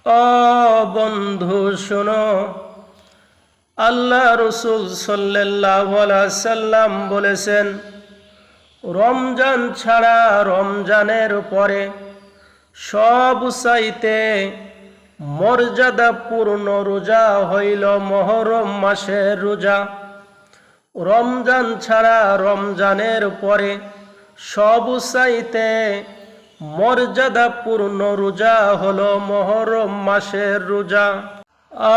ও বন্ধু শোনো, আল্লাহ রসুল সাল্লাল্লাহু আলাইহি সাল্লাম বলেছেন, রমজান ছাড়া রমজানের পরে সব চাইতে মর্যাদাপূর্ণ রোজা হইল মুহররম মাসের রোজা। রমজান ছাড়া রমজানের পরে সব চাইতে মর্যাদাপূর্ণ রোজা হলো মুহররম মাসের রোজা।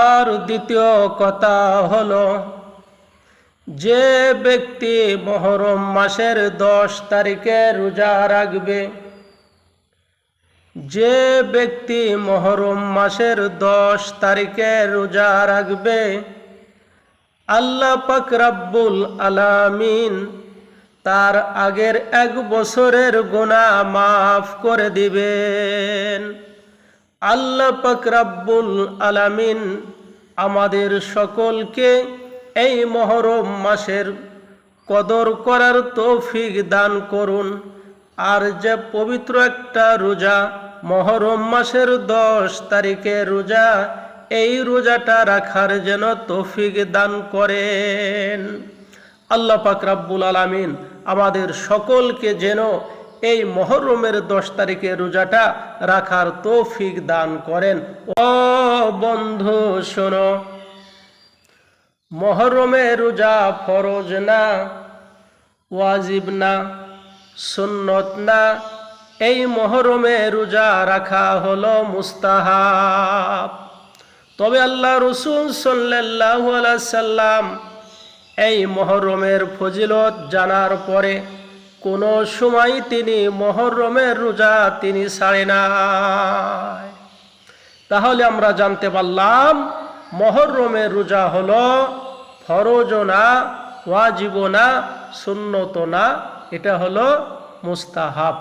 আর দ্বিতীয় কথা হলো, যে ব্যক্তি মুহররম মাসের 10 তারিখে রোজা রাখবে, যে ব্যক্তি মুহররম মাসের 10 তারিখে রোজা রাখবে, আল্লাহ পাক রব্বুল আলামিন তার আগের 1 বছরের গুনাহ মাফ করে দিবেন। আল্লাহ পাক রব্বুল আলামিন আমাদের সকলকে এই মুহররম মাসের কদর করার তৌফিক দান করুন। আর যে পবিত্র একটা রোজা মুহররম মাসের 10 তারিখে রোজা, এই রোজাটা রাখার যেন তৌফিক দান করেন। আল্লাহ পাক রব্বুল আলামিন আমাদের সকলকে যেন এই মুহররমের 10 তারিখে রোজাটা রাখার তৌফিক দান করেন। ও বন্ধু শোনো, মুহররমের রোজা ফরজ না, ওয়াজিব না, সুন্নত না, এই মুহররমে রোজা রাখা হলো মুস্তাহাব। তবে আল্লাহ রসুল সাল্লাল্লাহু আলাইহি সাল্লাম এই মুহররমের ফজিলত জানার পরে কোনো সময় তিনি মুহররমের রোজা তিনি ছাড়ে নাই। তাহলে আমরা জানতে পারলাম মুহররমের রোজা হলো ফরজ না, ওয়াজিব না, সুন্নত না, এটা হলো মুস্তাহাব।